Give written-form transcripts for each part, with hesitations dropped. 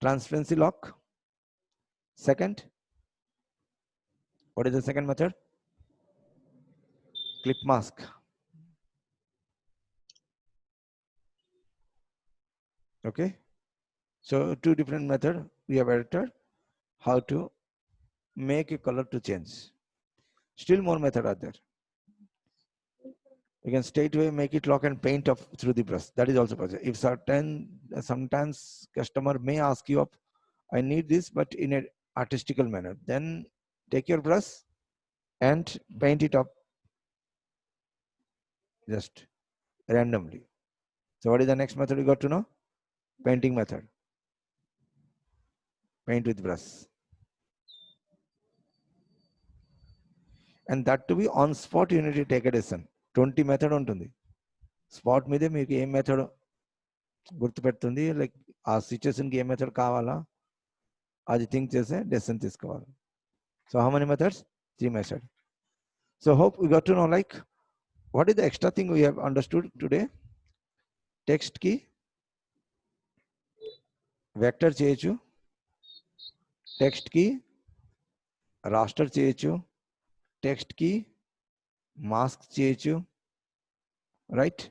Transparency lock. Second, what is the second method? Clip mask. Okay. So two different methods we have edited. How to make a color to change. Still more method are there. You can straight away make it lock and paint off through the brush. That is also possible. If sometimes customer may ask you up, I need this, but in an artistical manner. Then take your brush and paint it up just randomly. So what is the next method you got to know? Painting method. Paint with brush. And that to be on spot you need to take a decision. 20 method ఉంటుంది. Spot మీదే మీకు ఏ method గుర్తుపెడుతుంది, like ఆ సిచ్యుయేషన్కి ఏ method కావాలా అది think చేసే decision తీసుకోవాలి. So how many methods? 3 method. So hope you got to know like what is the extra thing we have understood today. టెక్స్ట్కి vector చేయొచ్చు, టెక్స్ట్కి రాస్టర్ చేయొచ్చు, టెక్స్ట్కి మాస్క్ చేయొచ్చు, right?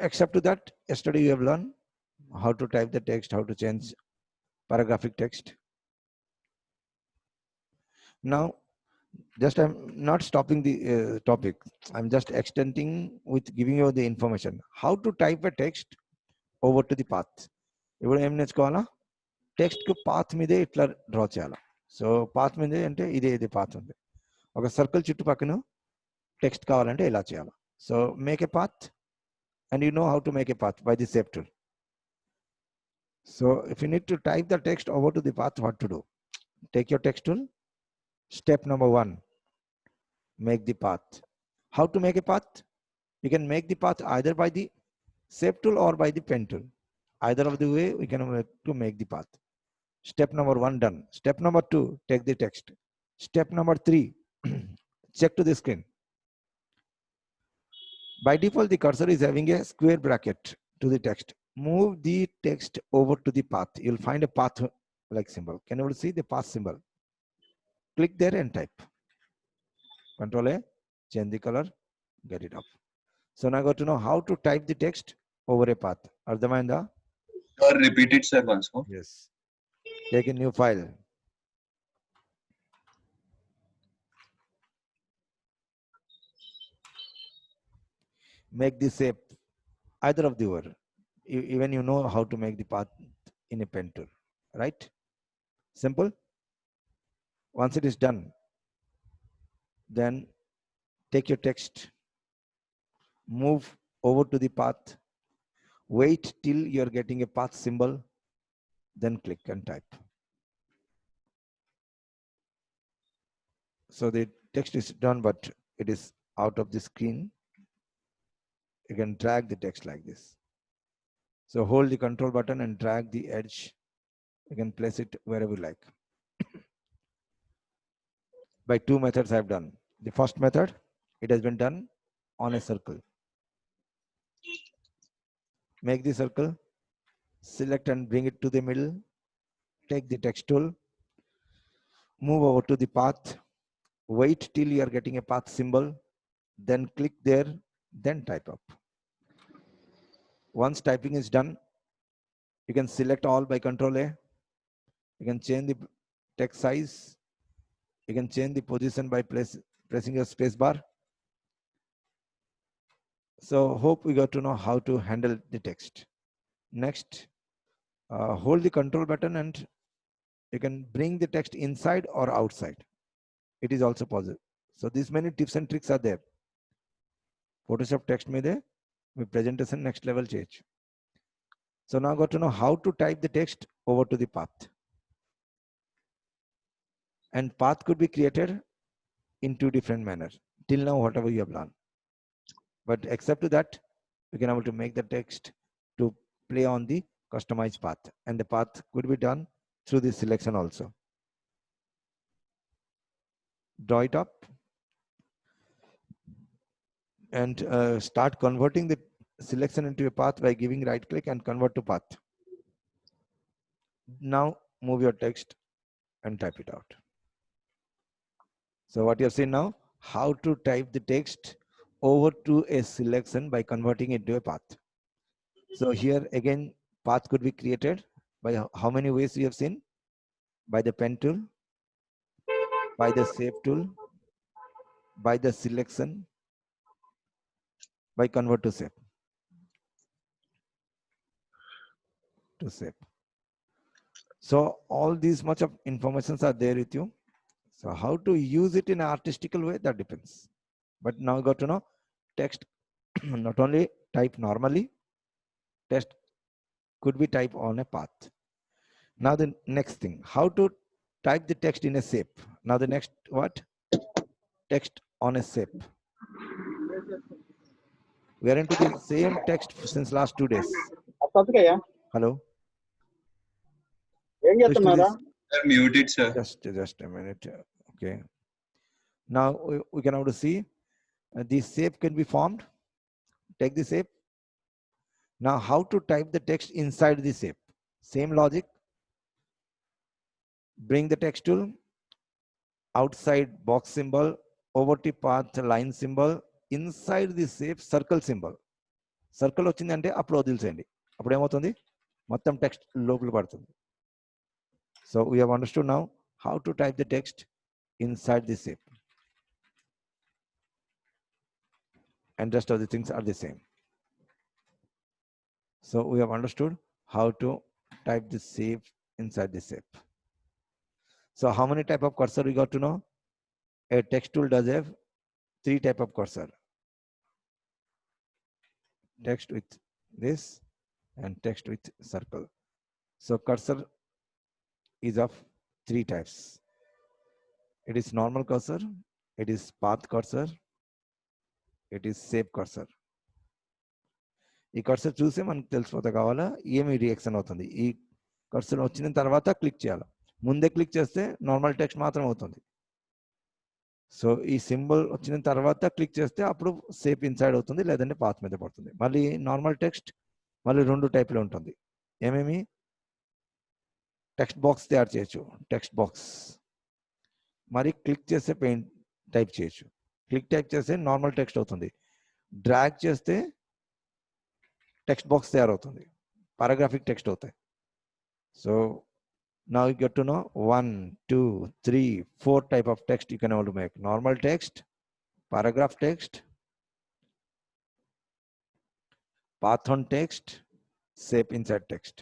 Except to that, yesterday you have learned how to type the text, how to change paragraphic text. Now, just I'm not stopping the topic. I'm just extending with giving you the information. How to type a text over to the path. ఇప్పుడు ఏం నేర్చుకోవాలా? టెక్స్ట్కి path మీదే ఇట్లా draw చేయాలా. So path మీదే అంటే ఇదే path ఉంది. ఒక సర్కిల్ చుట్టుపక్కన టెక్స్ట్ కావాలంటే ఇలా చేయాలి. So make a path. And you know how to make a path by the shape tool. So if you need to type the text over to the path, what to do? Take your text tool. Step number 1, make the path. How to make a path? You can make the path either by the shape tool or by the pen tool. Either of the way we can make the path. Step number 1 done. Step number 2, take the text. Step number 3, check to the screen. By default, the cursor is having a square bracket to the text. Move the text over to the path. You'll find a path like symbol. Can you see the path symbol? Click there and type. Control A, change the color, get it up. So now I got to know how to type the text over a path. Ardhamainda? Sir, repeat it, sir, once more. Yes. Take a new file. Make the shape either of the word. Even you know how to make the path in a pen tool, right? Simple. Once it is done, then take your text, move over to the path, wait till you're getting a path symbol, then click and type. So the text is done, but it is out of the screen. You can drag the text like this. So hold the control button and drag the edge. You can place it wherever you like. By 2 methods I've done. The first method, it has been done on a circle. Make the circle, select and bring it to the middle. Take the text tool, move over to the path, wait till you are getting a path symbol, then click there, then type up. Once typing is done, you can select all by Control A. You can change the text size. You can change the position by pressing your space bar. So hope we got to know how to handle the text. Next, hold the control button and you can bring the text inside or outside. It is also possible. So these many tips and tricks are there. Photoshop text में दे, we presentation next level change. So now got to know how to type the text over to the path. And path could be created in 2 different manners. Till now, whatever you have learned. But except to that, we can able to make the text to play on the customized path. And the path could be done through this selection also. Draw it up and start converting the selection into a path by giving right click and convert to path. Now move your text and type it out. So what you have seen now, how to type the text over to a selection by converting it to a path. So here again, path could be created by how many ways we have seen? By the pen tool, by the shape tool, by the selection, by convert to shape. So all these much of informations are there with you. So how to use it in an artistical way, that depends. But now you got to know text not only type normally, text could be typed on a path. Now the next thing, how to type the text in a shape. Now the next what? Text on a shape. We are into the same text since last 2 days. Hello. Switch to this. Sir, muted, sir. Just a minute. Okay. Now we can now see the shape can be formed. Take the shape. Now how to type the text inside the shape? Same logic. Bring the text tool, outside box symbol, over to path line symbol, inside the shape circle symbol. Circle వచ్చిందంటే అప్పుడు వదిలేసేయండి. అప్పుడు ఏమవుతుంది? మొత్తం text లోపల పడుతుంది. So we have understood now how to type the text inside the shape. And rest of the things are the same. So we have understood how to type the shape inside the shape. So how many type of cursor we got to know? A text tool does have 3 type of cursor. Text with this and text with circle. So cursor is of 3 types. It is normal cursor, it is path cursor, it is shape cursor. ఈ cursor చూసి మనకు తెలిసిపోతే కావాలా ఏమి reaction అవుతుంది. ఈ cursor వచ్చిన తర్వాత click చేయాలి. ముందే క్లిక్ చేస్తే నార్మల్ టెక్స్ట్ మాత్రం అవుతుంది. సో ఈ సింబల్ వచ్చిన తర్వాత క్లిక్ చేస్తే అప్పుడు సేప్ ఇన్సైడ్ అవుతుంది, లేదంటే పాత్ మీద పడుతుంది. మళ్ళీ నార్మల్ టెక్స్ట్ మళ్ళీ 2 టైప్లో ఉంటుంది. ఏమేమి? టెక్స్ట్ బాక్స్ తయారు చేయొచ్చు, టెక్స్ట్ బాక్స్. మరి క్లిక్ చేస్తే పెయింట్ టైప్ చేయొచ్చు. క్లిక్ టైప్ చేస్తే నార్మల్ టెక్స్ట్ అవుతుంది. డ్రాగ్ చేస్తే టెక్స్ట్ బాక్స్ తయారవుతుంది, పారాగ్రాఫిక్ టెక్స్ట్ అవుతాయి. So now you get to know 1, 2, 3, 4 type of text you can able to make. Normal text, paragraph text, path on text, shape inside text.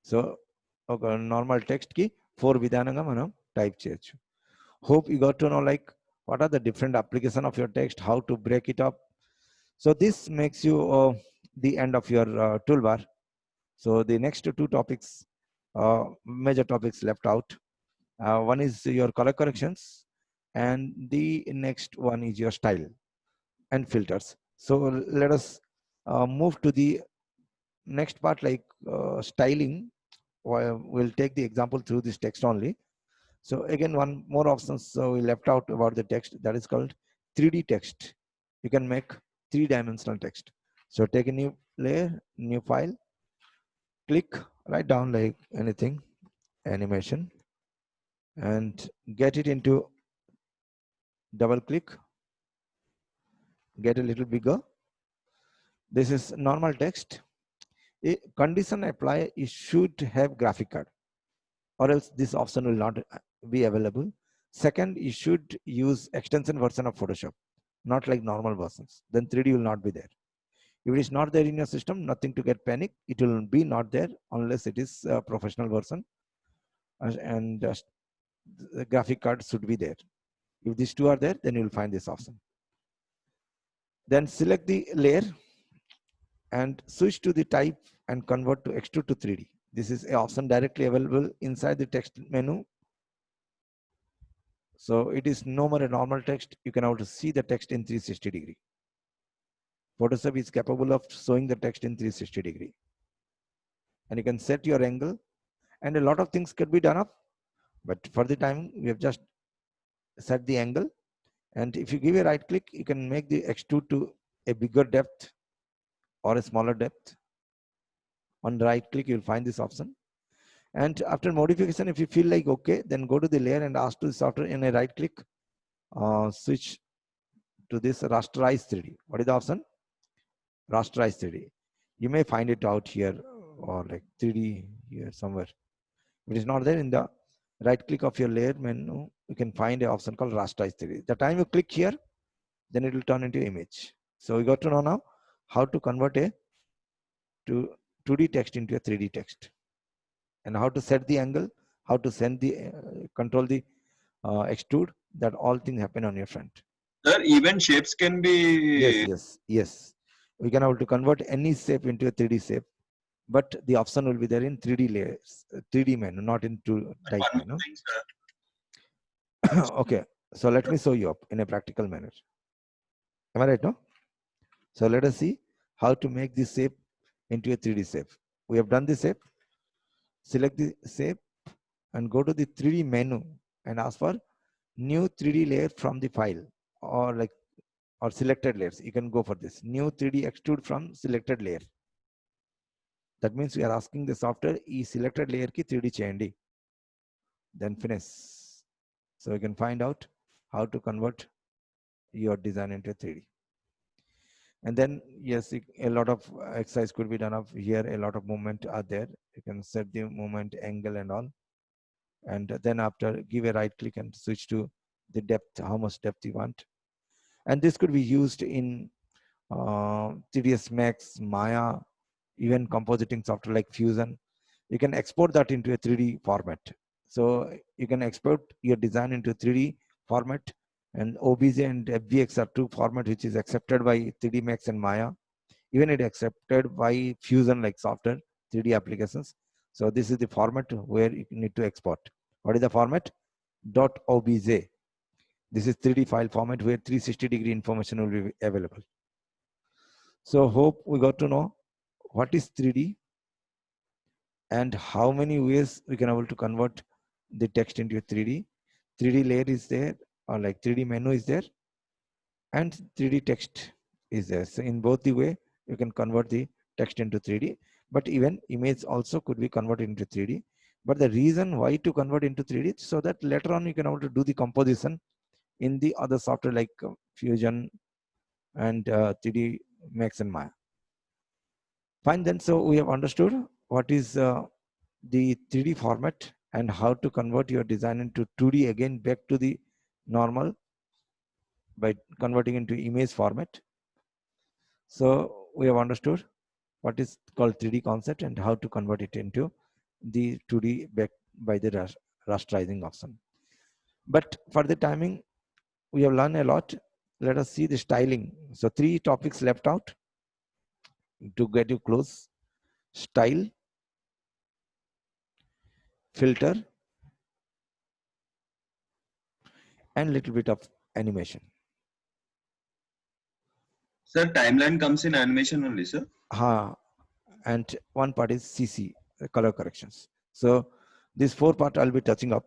So okay, normal text ki 4 విధానంగా మనం type చేయొచ్చు. Hope you got to know like what are the different application of your text, how to break it up. So this makes you the end of your toolbar. So the next 2 topics, major topics left out. One is your color corrections, and the next one is your style and filters. So let us move to the next part, like styling. We'll take the example through this text only. So again, one more options we left out about the text, that is called 3D text. You can make 3-dimensional text. So take a new layer, new file, click, write down like anything, animation, and get it into, double click, get a little bigger. This is normal text. A condition apply, you should have graphic card, or else this option will not be available. Second, you should use extension version of Photoshop, not like normal versions. Then 3D will not be there. If it is not there in your system, nothing to get panic. It will be not there unless it is a professional version, and the graphic card should be there. If these 2 are there, then you will find this option. Then select the layer and switch to the type and convert to extrude to 3D. This is an option directly available inside the text menu. So it is no more a normal text. You can also see the text in 360 degree. Photoshop is capable of showing the text in 360 degree. And you can set your angle, and a lot of things could be done up. But for the time, we have just set the angle. And if you give a right click, you can make the extrude to a bigger depth or a smaller depth. On right click, you'll find this option. And after modification, if you feel like okay, then go to the layer and ask to the software in a right click, switch to this rasterize 3D. What is the option? Rasterize 3D. You may find it out here or like 3D here somewhere. If it is not there, in the right click of your layer menu, you can find an option called rasterize 3D. The time you click here, then it will turn into image. So we got to know now how to convert a 2D text into a 3D text, and how to set the angle, how to send the control the extrude, that all things happen on your front. Sir, even shapes can be. Yes. We can able to convert any shape into a 3D shape, but the option will be there in 3D layers, 3D menu, not in type One menu. more thing, sir. Okay, so let me show you up in a practical manner. Am I right now? So let us see how to make this shape into a 3D shape. We have done the shape. Select the shape and go to the 3D menu and ask for new 3D layer from the file, or selected layers. You can go for this new 3D extrude from selected layer. That means we are asking the software e selected layer ki 3D cheyandi. Then finish. So you can find out how to convert your design into 3D. And then yes, a lot of exercise could be done up here. A lot of movement are there. You can set the movement angle and all. And then after, give a right click and switch to the depth, how much depth you want. And this could be used in 3ds Max, Maya, even compositing software like Fusion. You can export that into a 3D format. So you can export your design into 3D format, and OBJ and FBX are two formats which is accepted by 3D Max and Maya. Even it accepted by Fusion like software 3D applications. So this is the format where you need to export. What is the format? .obj. This is 3D file format where 360-degree information will be available. So hope we got to know what is 3D and how many ways we can able to convert the text into a 3D. 3D layer is there, or like 3D menu is there, and 3D text is there. So in both the way, you can convert the text into 3D, but even image also could be converted into 3D. But the reason why to convert into 3D, so that later on you can able to do the composition in the other software like Fusion and 3D Max and Maya. Fine then, so we have understood what is the 3D format and how to convert your design into 2D again back to the normal by converting into image format. So we have understood what is called 3D concept and how to convert it into the 2D back by the rasterizing option. But for the timing, we have learned a lot. Let us see the styling. So 3 topics left out to get you close: style, filter, and little bit of animation. Sir, timeline comes in animation only, sir. And one part is CC, color corrections. So these 4 parts I'll be touching up.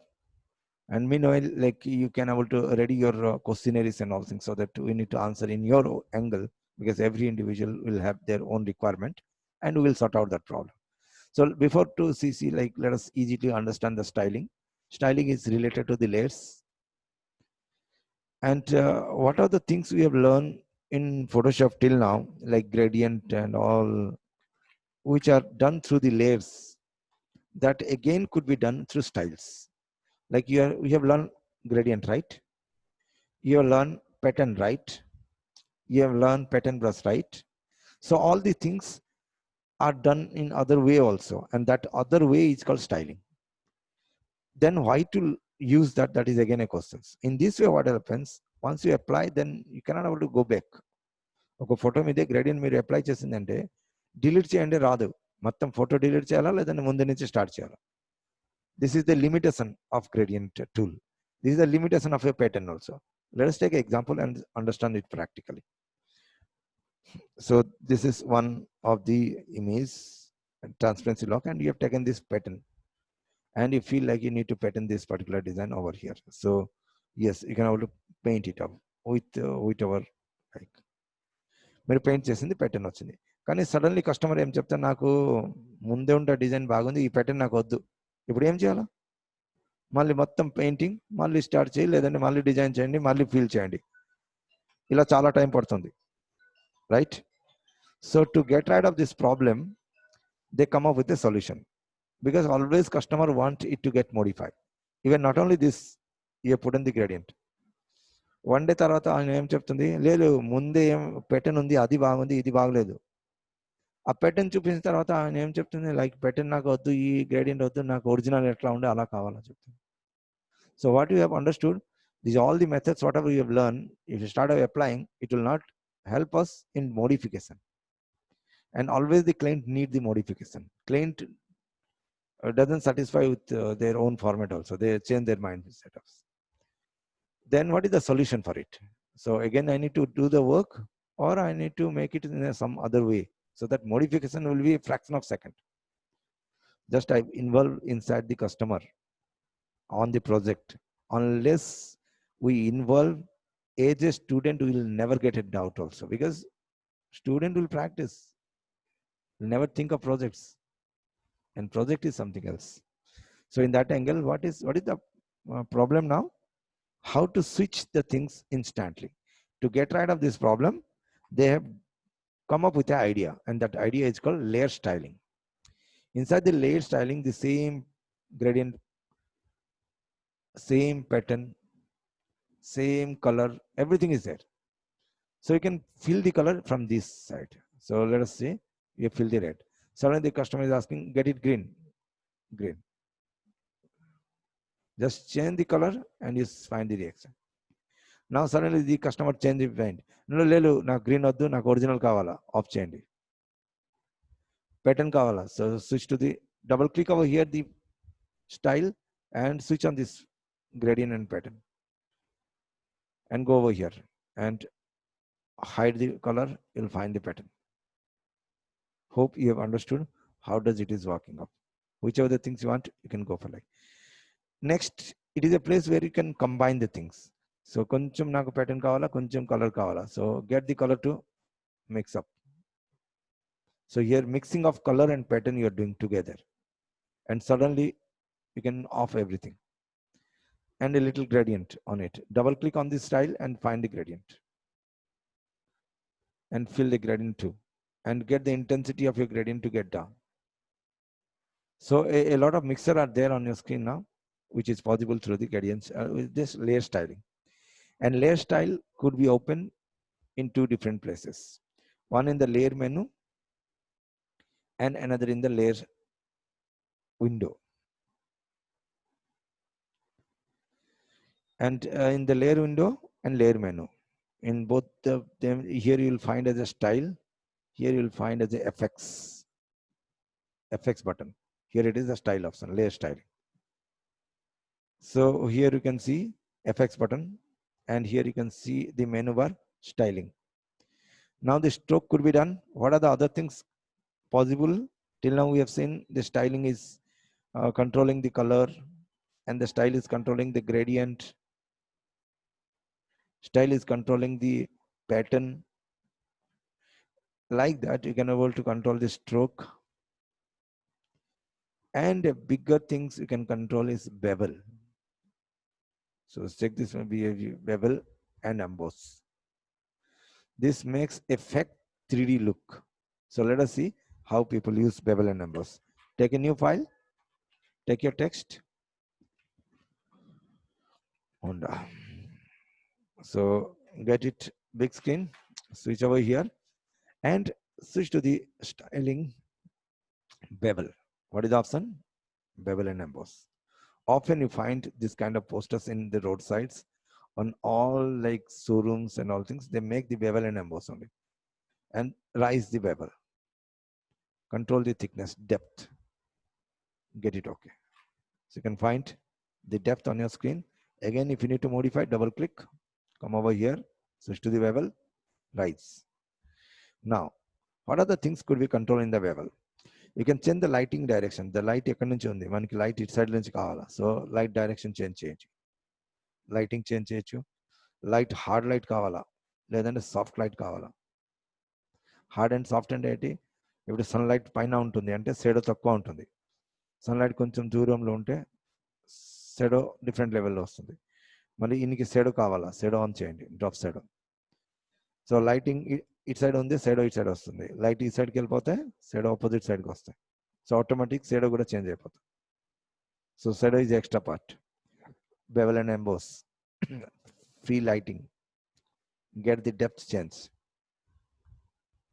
And meanwhile, like you can able to ready your questionnaires and all things, so that we need to answer in your angle, because every individual will have their own requirement, and we will sort out that problem. So before to CC, like let us easily understand the styling. Styling is related to the layers. And what are the things we have learned in Photoshop till now, like gradient and all, which are done through the layers, that again could be done through styles. Like we have learned gradient, right? You have learned pattern, right? You have learned pattern brush, right? So all the things are done in other way also, and that other way is called styling. Then why to use that? That is again a question. In this way, what happens? Once you apply, then you cannot able to go back. ఒక photo మీద gradient మీరు apply చేసిందంటే delete చేయండి రాదు, మొత్తం photo delete చేయాలా లేదంటే ముందు నుంచి స్టార్ట్ చేయాలా. This is the limitation of gradient tool. This is the limitation of a pattern also. Let us take an example and understand it practically. So this is one of the image transparency lock, and you have taken this pattern and you feel like you need to pattern this particular design over here. So yes, you can able to paint it up with our like మీరు paint చేసింది pattern వచ్చింది. కానీ suddenly customer ఏం చెప్తారు, నాకు ముందే ఉండే design బాగుంది, ఈ ప్యాటర్న్ నాకు వద్దు, ఇప్పుడు ఏం చేయాలా? మళ్ళీ మొత్తం పెయింటింగ్ మళ్ళీ స్టార్ట్ చేయి, లేదంటే మళ్ళీ డిజైన్ చేయండి, మళ్ళీ ఫిల్ చేయండి. ఇలా చాలా టైం పడుతుంది, right? So to get rid of this problem, they come up with a solution, because always customer want it to get modified. Even not only this, you put in the gradient. One day తర్వాత ఆయన ఏం చెప్తుంది, లేదు ముందే ఏం pattern ఉంది, అది బాగుంది, ఇది బాగలేదు. ఆ ప్యాటర్న్ చూపించిన తర్వాత ఆయన ఏం చెప్తుంది, లైక్ ప్యాటర్న్ నాకు వద్దు, ఈ గ్రేడియంట్ వద్దు, నాకు ఒరిజినల్ ఎట్లా ఉండే అలా కావాలని చెప్తుంది. So what you have understood, these all the methods whatever you have learned, if you start applying, it will not help us in modification. And always the client need the modification. Client doesn't satisfy with their own format also, they change their mind setups. Then what is the solution for it? So again, I need to do the work, or I need to make it in some other way, so that modification will be a fraction of second. Just I involve inside the customer on the project. Unless we involve as a student, we will never get a doubt also, because student will practice, will never think of projects, and project is something else. So in that angle, what is the problem now? How to switch the things instantly. To get rid of this problem, they have come up with an idea, and that idea is called layer styling. Inside the layer styling, the same gradient, same pattern, same color, everything is there. So you can fill the color from this side. So let us say you fill the red. Suddenly the customer is asking, get it green. Just change the color and you find the reaction. Now suddenly the customer change the mind. No, lelu na green oddu, na original kavala. Off cheyandi. Pattern kavala. So switch to the, double click over here the style and switch on this gradient and pattern. And go over here and hide the color, you'll find the pattern. Hope you have understood how does it is working up. Whichever the things you want, you can go for like. Next, it is a place where you can combine the things. So koncham naku pattern kavala, koncham color kavala. So get the color to mix up. So here mixing of color and pattern you are doing together, and suddenly you can off everything. And a little gradient on it. Double click on this style and find the gradient. And fill the gradient too. And get the intensity of your gradient to get down. So a lot of mixer are there on your screen now, which is possible through the gradients with this layer styling. And layer style could be open in two different places. One in the layer menu and another in the layer window. And in the layer window and layer menu, in both of them, here you will find as a style, here you will find as a FX button. Here it is a style option, layer styling. So here you can see FX button, and here you can see the menu bar styling. Now the stroke could be done. What are the other things possible? Till now we have seen the styling is controlling the color, and the style is controlling the gradient. Style is controlling the pattern. Like that, you can be able to control the stroke. And a bigger things you can control is bevel. So check this one, bevel and emboss. This makes effect 3D look. So let us see how people use bevel and emboss. Take a new file, take your text. And, so get it big screen, switch over here and switch to the styling bevel. What is the option? Bevel and emboss. Often you find this kind of posters in the roadsides on all like showrooms and all things. They make the bevel and emboss only and rise the bevel. Control the thickness, depth. Get it okay. So you can find the depth on your screen. Again, if you need to modify, double click, come over here, switch to the bevel, rise. Now, what other things could we control in the bevel? You can change the lighting direction. The light ekkadi nunchi undi, manaki light it side nunchi kavala. So light direction change. Lighting change cheyochu. Light hard light kavala, ledante soft light kavala. Hard and soft అంటే ఏంటి? ఇప్పుడు sun light పైన ఉంటుంది అంటే shadow తక్కువ ఉంటుంది. Sunlight కొంచెం దూరంలో ఉంటే షాడో డిఫరెంట్ లెవెల్లో వస్తుంది. మళ్ళీ ఇన్నికి షాడో కావాలా, షాడో ఆన్ చేయండి, డ్రాప్ షాడో. సో లైటింగ్ ఇటు సైడ్ ఉంది, షాడో ఇటు సైడ్ వస్తుంది. లైట్ ఈ సైడ్కి వెళ్ళిపోతే షాడో ఆపోజిట్ సైడ్కి వస్తాయి. సో ఆటోమేటిక్ షాడో కూడా చేంజ్ అయిపోతుంది. So shadow is extra part. Bevel and emboss, free lighting, get the depth change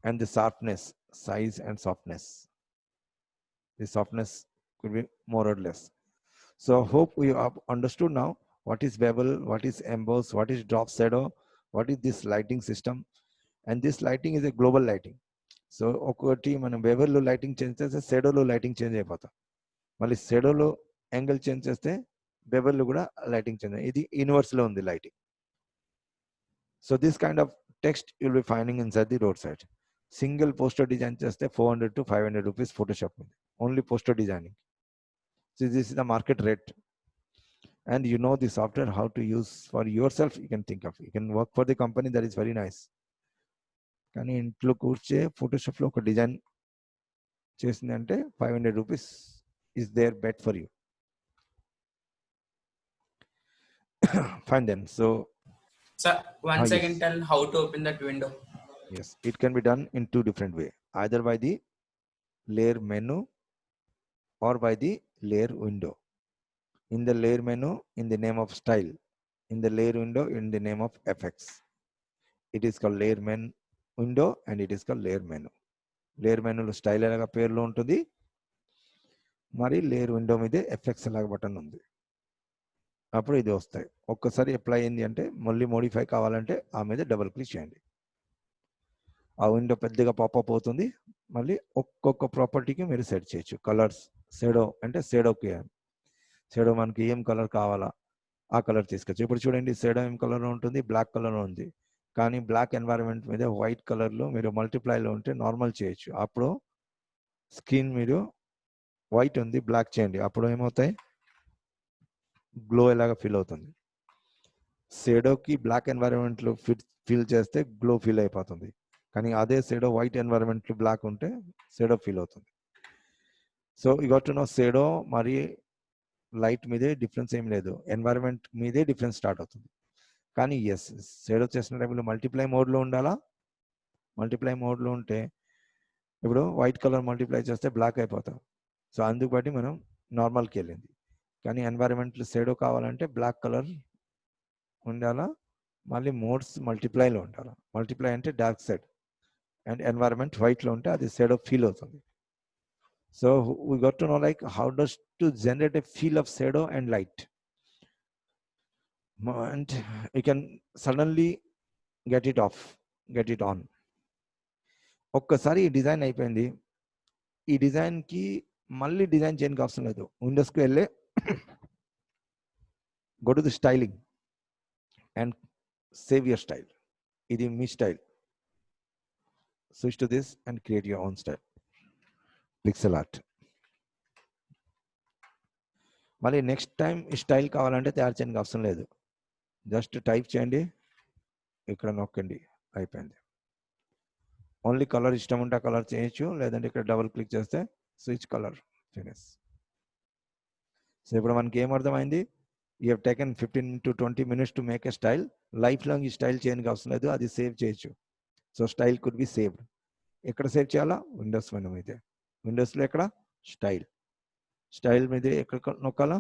and the sharpness, size and softness. The softness could be more or less. So hope you have understood now what is bevel, what is emboss, what is drop shadow, what is this lighting system. And this lighting is a global lighting. So ఒకటి మనం bevel లో lighting change చేస్తే shadow లో lighting change అయిపోతాం. మళ్ళీ shadow low angle change చేస్తే bevel లో కూడా లైటింగ్ చేంజ్. ఇది యూనివర్స్ లో ఉంది lighting. So this kind of text you'll be finding inside the roadside. Single poster design just 400 to 500 rupees Photoshop. Only poster designing. So this is the market rate. And you know the software how to use for yourself. You can think of. You can work for the company, that is very nice. కానీ ఇంట్లో కూర్చే ఫోటోషాప్లో ఒక design చేసిందంటే 500 rupees is their bet for you. Fine then. So Sir, one second, yes. tell how to open that window. Yes, it can be done in two different ways. Either by the layer menu or by the layer window. In the layer menu, in the name of style. In the layer window, in the name of FX. It is called layer window and it is called layer menu. Layer menu lo style alaga పేరులో ఉంటుంది, మరి layer window మీదే effects అలాగ button ఉంది. అప్పుడు ఇది వస్తాయి. ఒక్కసారి అప్లై అయింది అంటే మళ్ళీ మోడిఫై కావాలంటే ఆ మీద డబుల్ క్లిక్ చేయండి. ఆ విండో పెద్దగా పాపప్ అవుతుంది. మళ్ళీ ఒక్కొక్క ప్రాపర్టీకి మీరు సెట్ చేయొచ్చు. కలర్స్, షాడో అంటే షాడోకి షాడో మనకి ఏం కలర్ కావాలా ఆ కలర్ తీసుకోవచ్చు. ఇప్పుడు చూడండి షాడో ఏం కలర్లో ఉంటుంది, బ్లాక్ కలర్లో ఉంది. కానీ బ్లాక్ ఎన్వైరన్మెంట్ మీద వైట్ కలర్లో మీరు మల్టిప్లైలో ఉంటే నార్మల్ చేయొచ్చు. అప్పుడు స్క్రీన్ మీరు వైట్ ఉంది బ్లాక్ చేయండి, అప్పుడు ఏమవుతాయి, గ్లో ఎలాగా ఫీల్ అవుతుంది. షాడోకి బ్లాక్ ఎన్వైరన్మెంట్లో ఫీల్ చేస్తే గ్లో ఫీల్ అయిపోతుంది. కానీ అదే షాడో వైట్ ఎన్వైరన్మెంట్లో బ్లాక్ ఉంటే షాడో ఫీల్ అవుతుంది. So you got to know shadow మరి లైట్ మీదే డిఫరెన్స్ ఏం లేదు, ఎన్వైరన్మెంట్ మీదే డిఫరెన్స్ స్టార్ట్ అవుతుంది. కానీ ఎస్, షాడో చేసిన టైంలో మల్టిప్లై మోడ్లో ఉండాలా. మల్టిప్లై మోడ్లో ఉంటే ఇప్పుడు వైట్ కలర్ మల్టిప్లై చేస్తే బ్లాక్ అయిపోతాం. సో అందుకు బట్టి మనం నార్మల్కి వెళ్ళింది. కానీ ఎన్వైరన్మెంట్లో షాడో కావాలంటే బ్లాక్ కలర్ ఉండాలా, మళ్ళీ మోడ్స్ మల్టిప్లైలో ఉండాలా. మల్టిప్లై అంటే డార్క్ సైడ్ అండ్ ఎన్వైరన్మెంట్ వైట్లో ఉంటే అది షాడో ఫీల్ అవుతుంది. So we got to know like how does to generate a feel of shadow and light. And you can suddenly get it off, get it on. ఒక్కసారి ఈ design అయిపోయింది. ఈ డిజైన్కి మళ్ళీ డిజైన్ చేయడానికి అవసరం లేదు. విండోస్కి వెళ్ళే go to the styling and save your style. ఇది మీ style. Switch to this and create your own style. Pixel art. మళ్ళీ నెక్స్ట్ టైం ఈ స్టైల్ కావాలంటే తయారు చేయడానికి అవసరం లేదు. జస్ట్ టైప్ చేయండి, ఇక్కడ నొక్కండి, అయిపోయింది. ఓన్లీ కలర్ ఇష్టం ఉంటే ఆ కలర్ చేయొచ్చు, లేదంటే ఇక్కడ డబుల్ క్లిక్ చేస్తే స్విచ్ కలర్, ఫినిష్. సో ఇప్పుడు మనకి ఏమర్థమైంది, you have taken 15 to 20 minutes to make a style. Life long ఈ స్టైల్ చేయడానికి అవసరం లేదు, అది సేవ్ చేయొచ్చు. So style could be saved. ఎక్కడ సేవ్ చేయాలా, విండోస్ మెనూ మీదే. విండోస్లో ఎక్కడ స్టైల్, స్టైల్ మీద ఎక్కడ నొక్కాలా,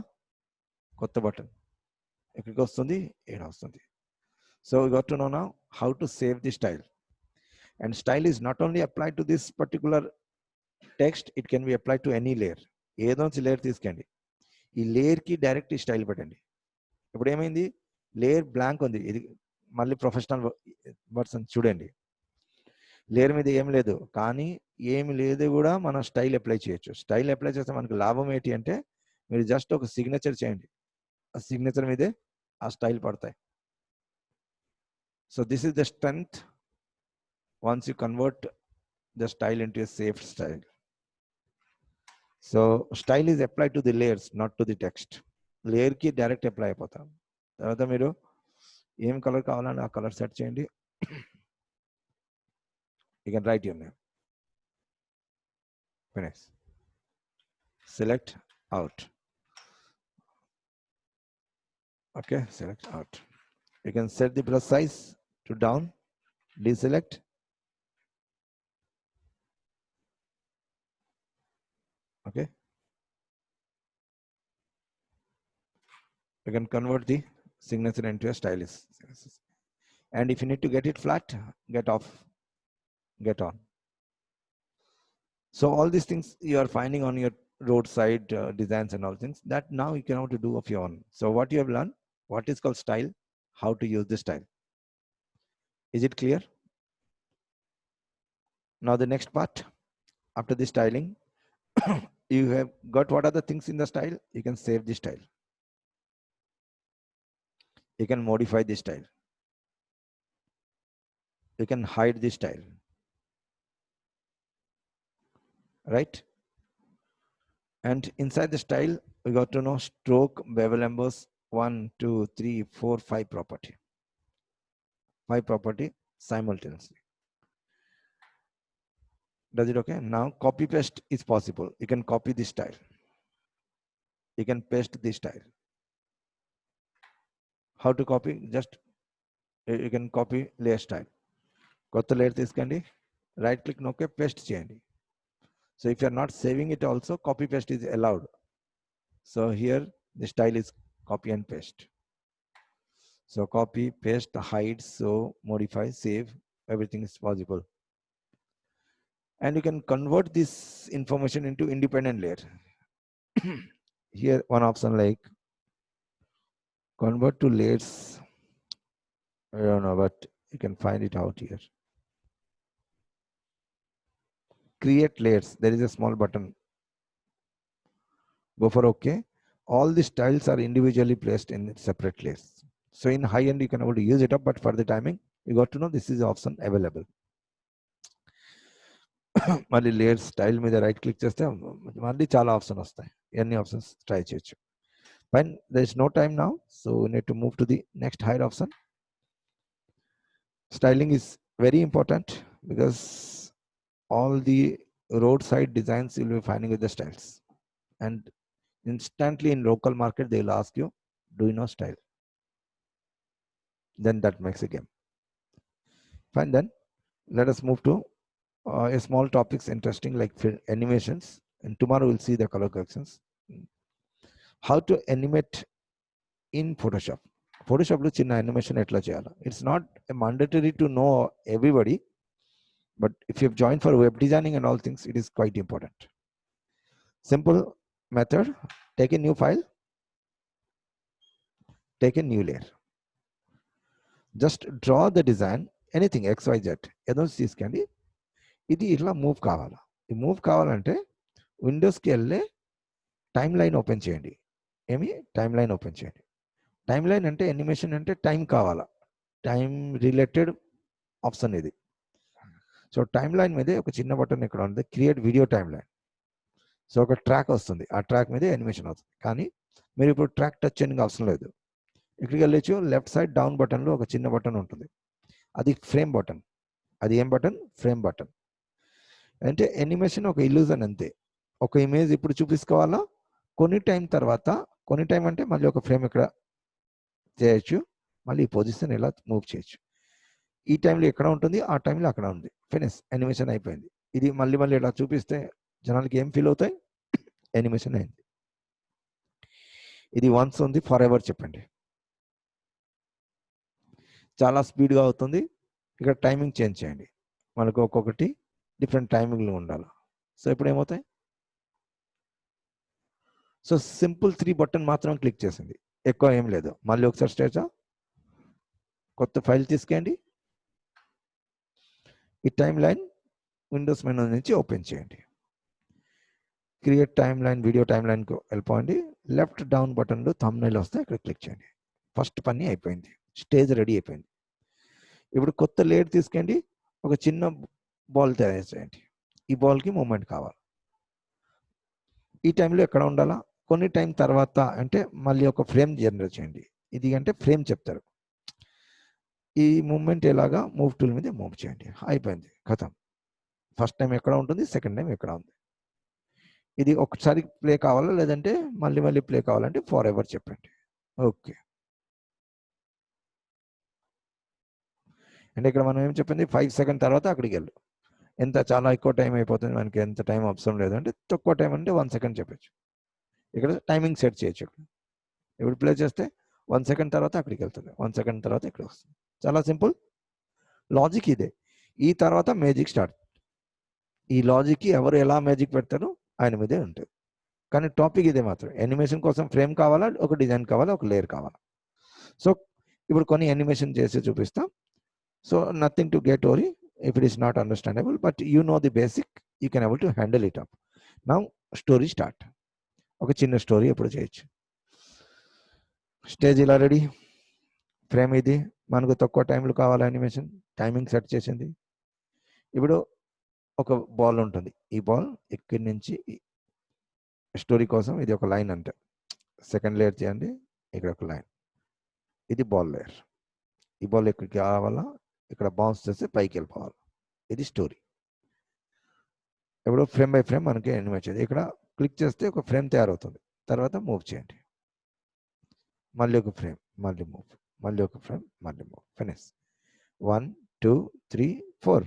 కొత్త బటన్ ఎక్కడికి వస్తుంది, ఏడ వస్తుంది. So you got to know now how to save the style. And style is not only applied to this particular text, it can be applied to any layer. ఏదో layer తీసుకోండి, ఈ లేయర్కి డైరెక్ట్ ఈ style పెట్టండి. ఇప్పుడు ఏమైంది, layer blank ఉంది. ఇది మళ్ళీ ప్రొఫెషనల్ వర్షన్ చూడండి, లేయర్ మీద ఏం లేదు, కానీ ఏమి లేదు కూడా మనం స్టైల్ అప్లై చేయొచ్చు. స్టైల్ అప్లై చేస్తే మనకు లాభం ఏంటి అంటే, మీరు జస్ట్ ఒక సిగ్నేచర్ చేయండి, ఆ సిగ్నేచర్ మీదే ఆ స్టైల్ పడతాయి. So this is the strength once you convert the style into a safe style. So style is applied to the layers, not to the text. Layer ki direct apply అయిపోతాం. తర్వాత మీరు ఏం colour కావాలని ఆ colour set చేయండి. You can write your name. Finish. Select out. Okay, select out. You can set the brush size to down, deselect. Okay. You can convert the signature into a stylus. And if you need to get it flat, get off, get on. So all these things you are finding on your roadside designs and all things that now you can have to do of your own. So what you have learned, what is called style, how to use the style. Is it clear? Now the next part, after the styling, you have got what are the things in the style. You can save the style. You can modify the style. You can hide the style. Right? And inside the style, we got to know stroke, bevel emboss, 1, 2, 3, 4, 5 property. 5 property simultaneously. Does it okay? Now copy paste is possible. You can copy this style. You can paste this style. How to copy? Just you can copy layer style. Kotta layer తీసుకోండి, right click నొక్కి paste చేయండి. So if you are not saving it also, copy paste is allowed. So here the style is copy and paste. So copy, paste, hide, so modify, save, everything is possible. And you can convert this information into independent layer. Here one option like convert to layers. I don't know, but you can find it out here. Create layers. There is a small button. Go for OK. All the styles are individually placed in separate layers. So in high end, you can able to use it up, but for the timing, you got to know this is the option available. మళ్ళీ layer style మీద right click చేస్తే మళ్ళీ చాలా option వస్తాయి. ఎన్ని options try చేయొచ్చు. Fine, there is no time now, so we need to move to the next higher option. Styling is very important because all the roadside designs you'll be finding with the styles, and instantly in local market they will ask you, do you know style? Then that makes a game. Fine, then let us move to a small topics interesting like animations, and tomorrow we'll see the color corrections. How to animate in Photoshop. Photoshop lo chinna animation etla cheyala. It's not mandatory to know everybody, but if you've joined for web designing and all things, it is quite important. Simple method, take a new file, take a new layer. Just draw the design, anything XYZ. ఏదో తీసుకోండి. ఇది ఇట్లా move కావాలా. ఈ move కావాలంటే విండోస్కి వెళ్ళే time line open చేయండి. ఏమి టైమ్ లైన్ ఓపెన్ చేయండి. టైమ్ లైన్ అంటే యానిమేషన్ అంటే టైం కావాలా. టైం రిలేటెడ్ ఆప్షన్ ఇది. సో టైమ్ లైన్ మీద ఒక చిన్న బటన్ ఇక్కడ ఉంది, create video time line. So ఒక ట్రాక్ వస్తుంది, ఆ ట్రాక్ మీద యానిమేషన్ అవుతుంది. కానీ మీరు ఇప్పుడు ట్రాక్ టచ్ చేయడానికి అవసరం లేదు. ఇక్కడికి వెళ్ళచ్చు, లెఫ్ట్ సైడ్ డౌన్ బటన్లో ఒక చిన్న బటన్ ఉంటుంది, అది ఫ్రేమ్ బటన్. అది ఏం బటన్? Frame button. అంటే యానిమేషన్ ఒక ఇల్యూజన్ అంతే. ఒక ఇమేజ్ ఇప్పుడు చూపించుకోవాలా, కొన్ని టైం తర్వాత, కొన్ని టైం అంటే మళ్ళీ ఒక ఫ్రేమ్ ఇక్కడ చేయొచ్చు, మళ్ళీ ఈ పొజిషన్ ఇలా మూవ్ చేయొచ్చు. ఈ టైంలో ఎక్కడ ఉంటుంది, ఆ టైంలో అక్కడ ఉంది. ఫినిష్, యానిమేషన్ అయిపోయింది. ఇది మళ్ళీ మళ్ళీ ఇలా చూపిస్తే జనాలకి ఏం ఫీల్ అవుతాయి? యానిమేషన్ అయింది. ఇది వన్స్ ఉంది, ఫర్ ఎవర్ చెప్పండి. చాలా స్పీడ్గా అవుతుంది. ఇక్కడ టైమింగ్ చేంజ్ చేయండి, మనకు ఒక్కొక్కటి డిఫరెంట్ టైమింగ్లో ఉండాలి. సో ఇప్పుడు ఏమవుతాయి? సో సింపుల్ 3 బటన్ మాత్రం క్లిక్ చేసింది, ఎక్కువ ఏం లేదు. మళ్ళీ ఒకసారి స్టేజా కొత్త ఫైల్ తీసుకోండి, ఈ టైమ్ లైన్ విండోస్ మెనూ నుంచి ఓపెన్ చేయండి. Create time line, video time లైన్కు వెళ్ళిపోండి. లెఫ్ట్ డౌన్ బటన్లో థంబ్నెయిల్ వస్తే ఇక్కడ క్లిక్ చేయండి. ఫస్ట్ పని అయిపోయింది, స్టేజ్ రెడీ అయిపోయింది. ఇప్పుడు కొత్త లేయర్ తీసుకోండి, ఒక చిన్న బాల్ తయారు చేయండి. ఈ బాల్కి మూమెంట్ కావాలి. ఈ టైంలో ఎక్కడ ఉండాలా, కొన్ని టైం తర్వాత అంటే మళ్ళీ ఒక ఫ్రేమ్ జనరేట్ చేయండి. ఇది అంటే ఫ్రేమ్ చెప్తారు. ఈ మూమెంట్ ఎలాగా మూవ్ టూల్ మీద మూవ్ చేయండి. అయిపోయింది, కథం. ఫస్ట్ టైం ఎక్కడ ఉంటుంది, సెకండ్ టైం ఎక్కడ ఉంది. ఇది ఒకసారి ప్లే కావాలా లేదంటే మళ్ళీ మళ్ళీ ప్లే కావాలంటే ఫర్ ఎవర్ చెప్పండి. ఓకే. అంటే ఇక్కడ మనం ఏం చెప్పింది 5 సెకండ్ తర్వాత అక్కడికి వెళ్ళు. ఎంత చాలా ఎక్కువ టైం అయిపోతుంది, మనకి ఎంత టైం అవసరం లేదు అంటే తక్కువ టైం అంటే 1 సెకండ్ చెప్పచ్చు. ఇక్కడ టైమింగ్ సెట్ చేయొచ్చు. ఇప్పుడు ప్లే చేస్తే 1 సెకండ్ తర్వాత అక్కడికి వెళ్తుంది, 1 సెకండ్ తర్వాత ఇక్కడ వస్తుంది. చాలా సింపుల్ లాజిక్ ఇదే. ఈ తర్వాత మ్యాజిక్ స్టార్ట్. ఈ లాజిక్కి ఎవరు ఎలా మ్యాజిక్ పెడతారో ఆయన మీదే ఉంటుంది. కానీ టాపిక్ ఇదే మాత్రం. యానిమేషన్ కోసం ఫ్రేమ్ కావాలా, ఒక డిజైన్ కావాలా, ఒక లేయర్ కావాలా. సో ఇప్పుడు కొన్ని యానిమేషన్ చేసి చూపిస్తాం. So nothing to get worry if it is not understandable, but you know the basic, you can able to handle it up. Now story start. ఒక చిన్న స్టోరీ ఎప్పుడు చేయొచ్చు. స్టేజ్ ఇలా రెడీ, ఫ్రేమ్ ఇది, మనకు తక్కువ టైంలో కావాలి యానిమేషన్, టైమింగ్ సెట్ చేసింది. ఇప్పుడు ఒక బాల్ ఉంటుంది, ఈ బాల్ ఇక్కడి నుంచి స్టోరీ కోసం ఇది ఒక లైన్ అంటే సెకండ్ లేయర్ చేయండి, ఇక్కడ ఒక లైన్, ఇది బాల్ లేయర్. ఈ బాల్ ఇక్కడికి కావాలా, ఇక్కడ బౌన్స్ చేస్తే పైకి వెళ్ళిపోవాలి, ఇది స్టోరీ. ఇప్పుడు ఫ్రేమ్ బై ఫ్రేమ్ మనకి యానిమేట్ చేయాలి. ఇక్కడ క్లిక్ చేస్తే ఒక ఫ్రేమ్ తయారవుతుంది, తర్వాత మూవ్ చేయండి, మళ్ళీ ఒక ఫ్రేమ్, మళ్ళీ మూవ్, మళ్ళీ ఒక ఫ్రేమ్, మళ్ళీ మూవ్, ఫినిష్. 1 2 3 4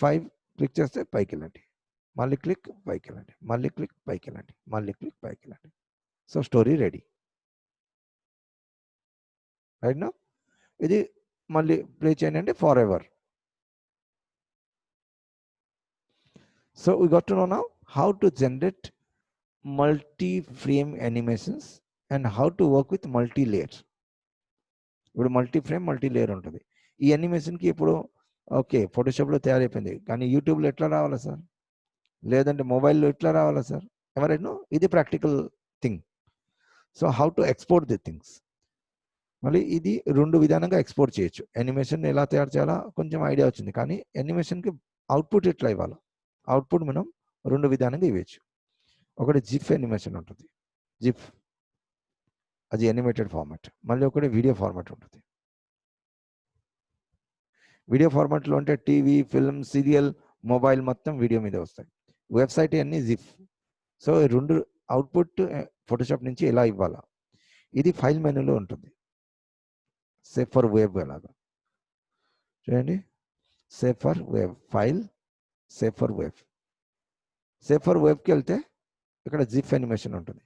5 క్లిక్ చేస్తే పైకి వెళ్ళండి, మళ్ళీ క్లిక్ పైకి వెళ్ళండి, మళ్ళీ క్లిక్ పైకి వెళ్ళండి, మళ్ళీ క్లిక్ పైకి వెళ్ళండి. So story ready. రైట్ నా ఇది మళ్ళీ ప్లే చేయండి అంటే for ever. So we got to know now how to generate multi-frame animations and how to work with multi-layers. ఇప్పుడు మల్టీ ఫ్రేమ్ మల్టీ లేయర్ ఉంటుంది. ఈ యానిమేషన్కి ఇప్పుడు ఓకే ఫోటోషాప్లో తయారైపోయింది, కానీ యూట్యూబ్లో ఎట్లా రావాలా సార్, లేదంటే మొబైల్లో ఎట్లా రావాలా సార్, ఎవరైనా ఇది practical thing. So how to export the things. మళ్ళీ ఇది రెండు విధానంగా ఎక్స్పోర్ట్ చేయొచ్చు. యానిమేషన్ ఎలా తయారు చేయాలా కొంచెం ఐడియా వచ్చింది, కానీ యానిమేషన్కి అవుట్పుట్ ఎట్లా ఇవ్వాలా, అవుట్పుట్ మనం రెండు విధానంగా ఇవ్వచ్చు. ఒకటి జిఫ్ యానిమేషన్ ఉంటుంది, జిఫ్ అది యానిమేటెడ్ ఫార్మాట్. మళ్ళీ ఒకటి వీడియో ఫార్మాట్ ఉంటుంది. వీడియో ఫార్మాట్లో అంటే టీవీ, ఫిల్మ్, సీరియల్, మొబైల్ మొత్తం వీడియో మీద వస్తాయి. వెబ్సైట్ అన్ని జిఫ్. సో రెండు అవుట్పుట్ ఫోటోషాప్ నుంచి ఎలా ఇవ్వాలా, ఇది ఫైల్ మెనూలో ఉంటుంది. సేవ్ ఫర్ వెబ్ అలాగా చూడండి, save for web file, save for web. Save for వెబ్కి వెళ్తే ఇక్కడ జిప్ యానిమేషన్ ఉంటుంది.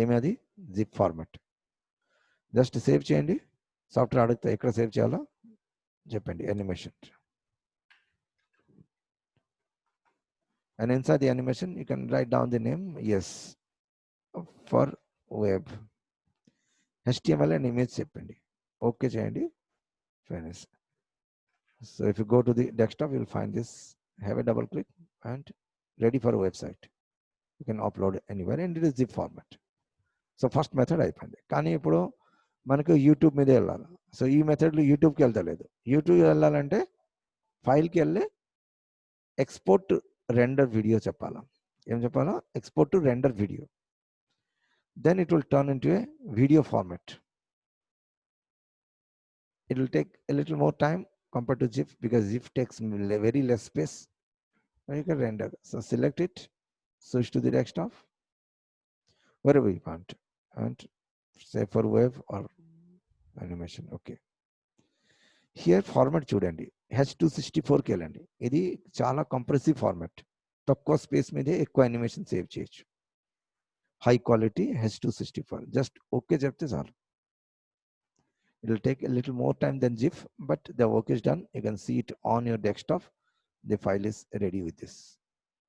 ఏమి అది జిప్ ఫార్మాట్. జస్ట్ సేవ్ చేయండి, సాఫ్ట్వేర్ అడిగితే ఎక్కడ సేవ్ చేయాలో చెప్పండి, animation. And inside the animation you can write down the name, as for web, HTML and image చెప్పండి, ఓకే చేయండి, finish. So if you go to the desktop you will find this, have a double click and ready for a website. You can upload anywhere and it is zip format. So first method అయిపోయింది. కానీ ఇప్పుడు మనకు YouTube మీదే వెళ్ళాలి. So ఈ మెథడ్లో యూట్యూబ్కి వెళ్తలేదు. YouTube వెళ్ళాలంటే ఫైల్కి వెళ్ళి ఎక్స్పోర్ట్ రెండర్ వీడియో చెప్పాలా. ఏం చెప్పాలా, export to render video. Then it will turn into a video format. It will take a little more time compared to GIF because GIF takes very less space. Now you can render. So select it, switch to the desktop, wherever you want, and say for web or animation. Okay. Here format చూడండి, H264 కి వెళ్ళండి. ఇది చాలా compressive format, తక్కువ space మీదే ఎక్కువ animation save చేయొచ్చు. High quality H264. Just okay చెప్తే చాలు. It will take a little more time than GIF, but the work is done. You can see it on your desktop. The file is ready with this.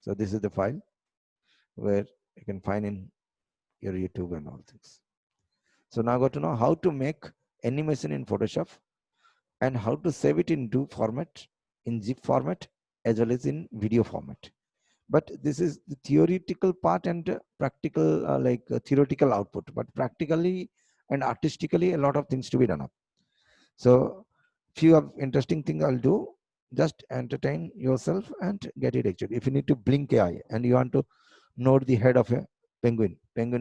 So this is the file where you can find in your YouTube and all things. So now got to know how to make animation in Photoshop and how to save it into format, in GIF format as well as in video format. But this is the theoretical part and practical, theoretical output, but practically and artistically a lot of things to be done up. So few of interesting things I'll do. Just entertain yourself and get it actually. If you need to blink AI and you want to note the head of a penguin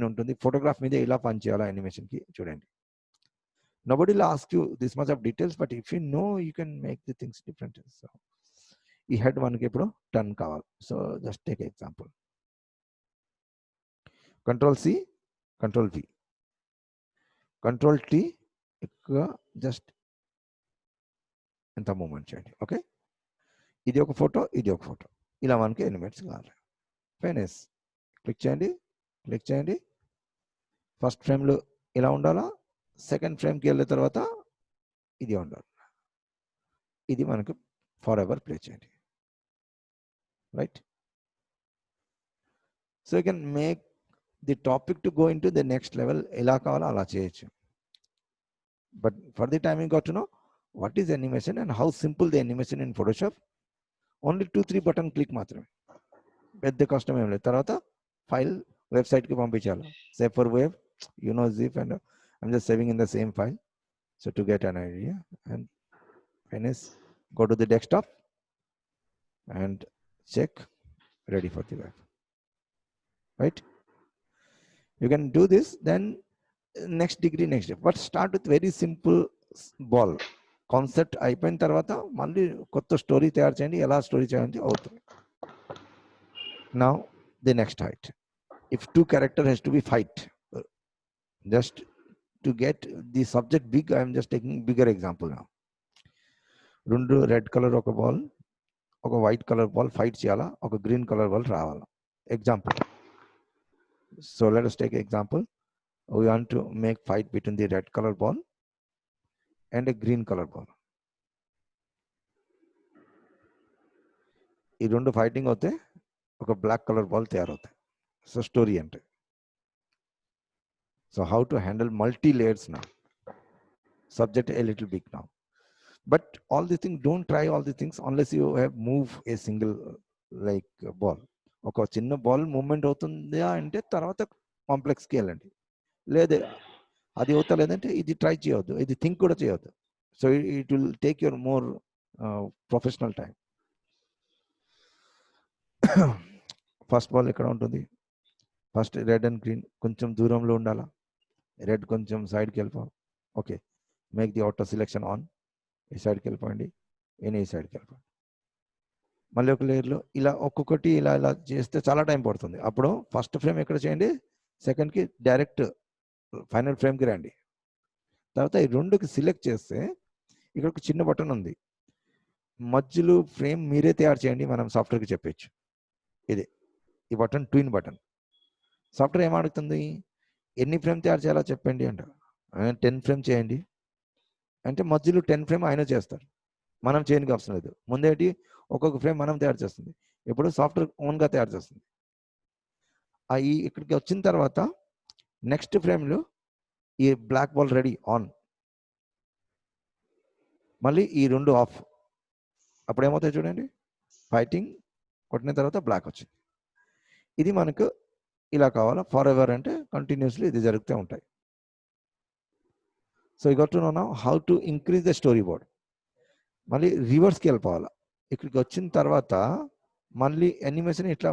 ఉంటుంది, photograph మీద ఎలా పని చేయాలో animation కి చూడండి. Nobody will ask you this much of details, but if you know you can make the things different. So ఈ head మనకి ఇప్పుడు టర్న్ కావాలి. So just take example, Control C, Control V, Control T, just ఎంత moment చేయండి. Okay, ఇది ఒక photo, ఇది ఒక ఫోటో, ఇలా మనకి ఎలిమెంట్స్ కావాలి. ఫైనస్ క్లిక్ చేయండి, క్లిక్ చేయండి. ఫస్ట్ ఫ్రేమ్లో ఇలా ఉండాలా, సెకండ్ ఫ్రేమ్కి వెళ్ళిన తర్వాత ఇది ఉండాలి. ఇది మనకు ఫర్ ఎవర్ ప్లే చేయండి. Right, so you can make the topic to go in to the next level. ఎలా కావాలో అలా చేయొచ్చు. But for the time you got to know what is animation and how simple the animation in Photoshop. Only 2-3 button click మాత్రమే, పెద్ద కష్టం ఏం లేదు. తర్వాత ఫైల్ వెబ్సైట్కి పంపించాలి. Save for web, you know zip, and I'm just saving in the same file, so to get an idea. And finish, go to the desktop and check, ready for the web. Right, you can do this. Then next degree, next step, but start with very simple ball concept. అయిపోయిన తర్వాత మళ్ళీ కొత్త story తయారు చేయండి. ఎలా story చేయాలి అవుతుంది. Now the next height. If 2 character has to be fight, just to get the subject big, I am just taking bigger example now. రెండు రెడ్ కలర్ ఒక బాల్, ఒక వైట్ కలర్ బాల్ ఫైట్ చేయాలా, ఒక green colour ball రావాలా. Example, so let us take example. We want to make fight between the red color ball and a green color ball. ఈ రెండు fighting అవుతే ఒక black colour ball తయారవుతాయి. So story అంటే, so how to handle multi layers now. Subject a little big now, but all the thing don't try all the things unless you have move a single like ball. ఒక చిన్న ball movement అవుతుందా అంటే తర్వాత కాంప్లెక్స్కి వెళ్ళండి. లేదే అది అవుతా లేదంటే ఇది ట్రై చేయవద్దు, ఇది థింక్ కూడా చేయవద్దు. So it will take your more professional time. First ball ఎక్కడ ఉంటుంది, ఫస్ట్ రెడ్ అండ్ గ్రీన్ కొంచెం దూరంలో ఉండాలా, రెడ్ కొంచెం సైడ్కి వెళ్ళిపో. Okay, make the auto selection on. ఈ సైడ్కి వెళ్ళిపోండి, ఈ సైడ్కి వెళ్ళిపోండి. మళ్ళీ ఒక లేయర్లో ఇలా ఒక్కొక్కటి ఇలా ఇలా చేస్తే చాలా టైం పడుతుంది. అప్పుడు ఫస్ట్ ఫ్రేమ్ ఎక్కడ చేయండి, సెకండ్కి డైరెక్ట్ ఫైనల్ ఫ్రేమ్కి రండి. తర్వాత ఈ రెండుకి సెలెక్ట్ చేస్తే ఇక్కడ ఒక చిన్న బటన్ ఉంది, మధ్యలో ఫ్రేమ్ మీరే తయారు చేయండి, మనం సాఫ్ట్వేర్కి చెప్పచ్చు. ఇది ఈ బటన్ ట్విన్ బటన్. సాఫ్ట్వేర్ ఏమడుగుతుంది, ఎన్ని ఫ్రేమ్ తయారు చేయాలో చెప్పండి అంట. 10 ఫ్రేమ్ చేయండి అంటే మధ్యలో 10 ఫ్రేమ్ ఆయన చేస్తారు, మనం చేయడానికి అవసరం లేదు. ముందేటి ఒక్కొక్క ఫ్రేమ్ మనం తయారు చేస్తుంది, ఇప్పుడు సాఫ్ట్వేర్ ఓన్గా తయారు చేస్తుంది. ఈ ఇక్కడికి వచ్చిన తర్వాత నెక్స్ట్ ఫ్రేమ్లో ఈ బ్లాక్ బాల్ రెడీ ఆన్, మళ్ళీ ఈ రెండు ఆఫ్. అప్పుడు ఏమవుతాయి చూడండి, ఫైటింగ్ కొట్టిన తర్వాత బ్లాక్ వచ్చింది. ఇది మనకు ఇలా కావాలా. ఫర్ ఎవర్ అంటే కంటిన్యూస్లీ ఇది జరుగుతూ ఉంటాయి. So you got to no now how to increase the story board. మళ్ళీ రివర్స్కి వెళ్ళిపోవాలి. ఇక్కడికి వచ్చిన తర్వాత మళ్ళీ యానిమేషన్ ఇట్లా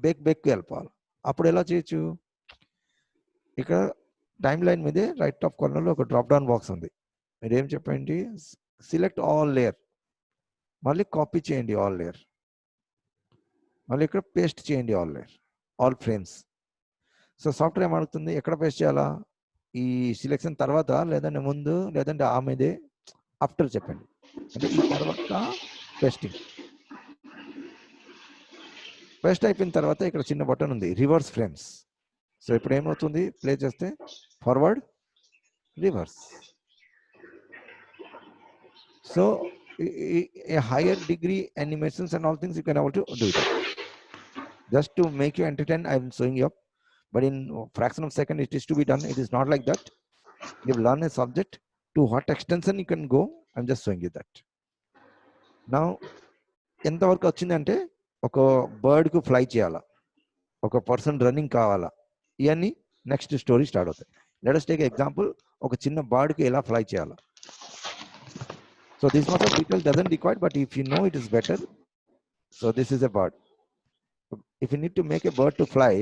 బేక్కి వెళ్ళిపోవాలి. అప్పుడు ఎలా చేయొచ్చు, ఇక్కడ టైమ్ లైన్ మీదే రైట్ టాప్ కార్నర్లో ఒక డ్రాప్ డౌన్ బాక్స్ ఉంది. మీరు ఏం చెప్పండి, సెలెక్ట్ ఆల్ లేయర్, మళ్ళీ కాపీ చేయండి ఆల్ లేయర్, మళ్ళీ ఇక్కడ పేస్ట్ చేయండి all layer, all frames. So software ఏమడుగుతుంది, ఎక్కడ పేస్ట్ చేయాలా, ఈ సెలెక్షన్ తర్వాత లేదంటే ముందు లేదంటే ఆమెదే ఆఫ్టర్ చెప్పండి. అంటే ఈ తర్వాత పేస్టింగ్. పేస్ట్ అయిపోయిన తర్వాత ఇక్కడ చిన్న బటన్ ఉంది, రివర్స్ ఫ్రేమ్స్. సో ఇప్పుడు ఏమవుతుంది, ప్లే చేస్తే forward, reverse. So a higher degree animations and all things you can able to do it. Just to make you entertain, I am showing you up, but in fraction of second it is to be done. It is not like that. You learn a subject, to what extension you can go, I'm just showing you that. Now ఎంతవరకు వచ్చిందంటే, ఒక బర్డ్కు fly చేయాలా, ఒక person running కావాలా, ఇవన్నీ next story start అవుతాయి. Let us take example, ఒక చిన్న బర్డ్కి ఎలా ఫ్లై చేయాలా. So this much of detail doesn't require, but if you know it is better. So this is a bird. If you need to make a bird to fly,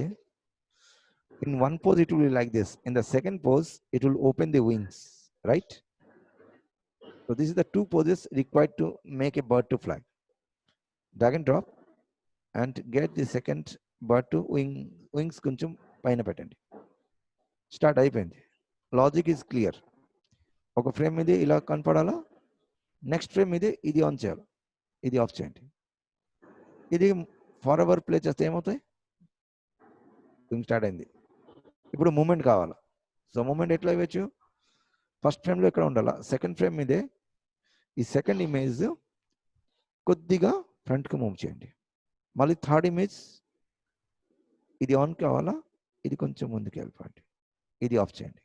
in one pose it will be like this. In the second pose, it will open the wings, right? So this is the two poses required to make a bird to fly. Drag and drop and get the second bird to wings koncham పైన పెట్టండి. Start అయిపోయింది. Logic is clear. ఒక frame ఇది ఇలా కనపడాలా, next frame ఇది ఇది on చేయాలి, ఇది ఆఫ్ చేయండి. ఇది ఫార్ ఎవర్ ప్లే చేస్తే ఏమవుతాయి? స్టార్ట్ అయింది. ఇప్పుడు మూమెంట్ కావాలా. సో మూమెంట్ ఎట్లా ఇవ్వచ్చు? ఫస్ట్ ఫ్రేమ్లో ఇక్కడ ఉండాలా, సెకండ్ ఫ్రేమ్ ఇదే, ఈ సెకండ్ ఇమేజ్ కొద్దిగా ఫ్రంట్కి మూవ్ చేయండి. మళ్ళీ థర్డ్ ఇమేజ్ ఇది ఆన్ కావాలా, ఇది కొంచెం ముందుకు వెళ్ళిపోండి, ఇది ఆఫ్ చేయండి.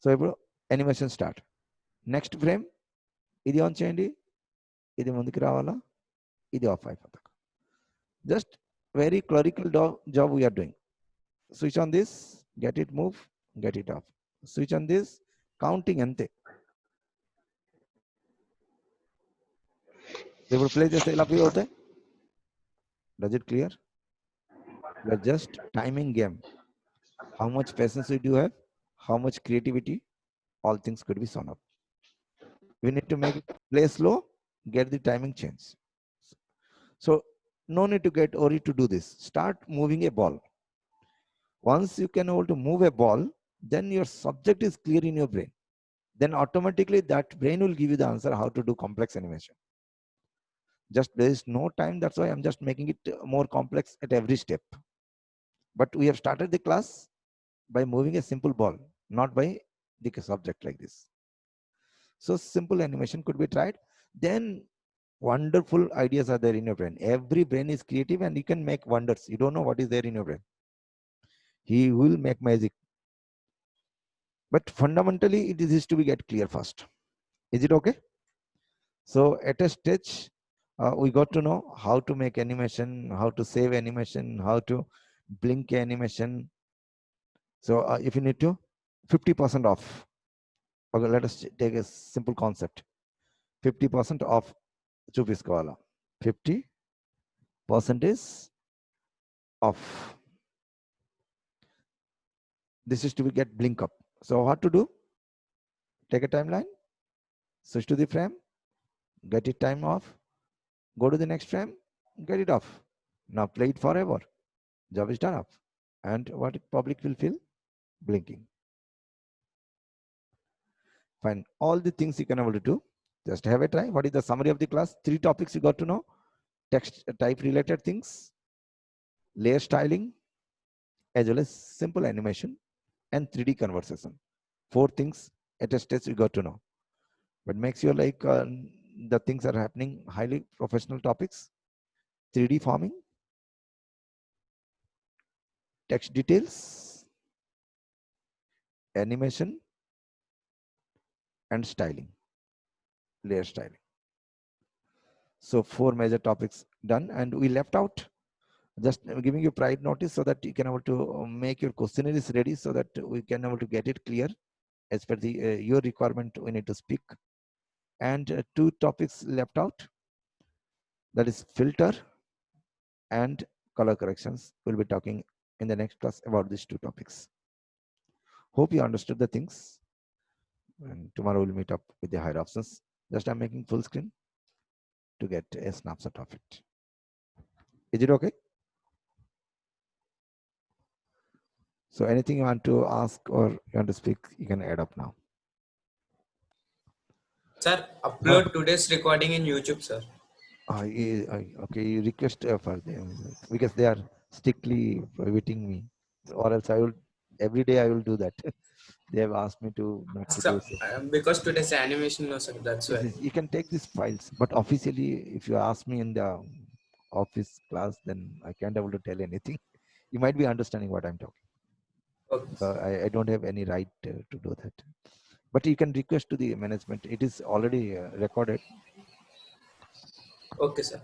సో ఇప్పుడు యానిమేషన్ స్టార్ట్. నెక్స్ట్ ఫ్రేమ్ ఇది ఆన్ చేయండి, ఇది ముందుకు రావాలా, ఇది ఆఫ్ అయిపోతుంది. Just very clerical job we are doing. Switch on this, get it move, get it off. Switch on this, counting అంతే. ఇప్పుడు ప్లే చేస్తే ఇలా ప్లే అవుతాయి. Does it clear? Just timing game. How much patience do you have? How much creativity? All things could be shown up. We need to make it play slow, get the timing change. So no need to get worried to do this. Start moving a ball. Once you can able to move a ball, then your subject is clear in your brain. Then automatically that brain will give you the answer how to do complex animation. Just there is no time. That's why I'm just making it more complex at every step. But we have started the class by moving a simple ball, not by the subject like this. So simple animation could be tried. Then wonderful ideas are there in your brain. Every brain is creative and you can make wonders. You don't know what is there in your brain. He will make magic. But fundamentally, it is to be get clear first. Is it okay? So at a stage, we got to know how to make animation, how to save animation, how to blink animation. So if you need to 50% off, okay, let us take a simple concept. 50% off చూపిసుకోవాలా, 50% is off. This is to get blink up. So what to do? Take a timeline, switch to the frame, get it time off, go to the next frame, get it off. Now play it forever. Job is done up. And what public will feel? Blinking. Fine. All the things you can able to do. Just have a try. What is the summary of the class? 3 topics you got to know. Text type related things, layer styling, as well as simple animation and 3D conversation. 4 things at a stage you got to know. But make sure like the things are happening highly professional topics, 3D forming, text details, animation, and styling, layer styling. So 4 major topics done, and we left out just giving you prior notice so that you can able to make your questionnaires ready so that we can able to get it clear as per the your requirement we need to speak. And 2 topics left out, that is filter and color corrections. We'll be talking in the next class about these 2 topics. Hope you understood the things, and tomorrow we'll meet up with the higher options. Just I'm making full screen to get a snapshot of it. Is it okay? So anything you want to ask or you want to speak, you can add up now. Sir, upload today's recording in YouTube, sir. Okay, you request for them because they are strictly prohibiting me, or else I will every day I will do that. They have asked me to not to Sir, do so. because today's animation, no, sir. That's why. You can take these files, but officially, if you ask me in the office class, then I can't able to tell anything. You might be understanding what I'm talking. Okay. I don't have any right to do that. But you can request to the management. It is already recorded. Okay, sir.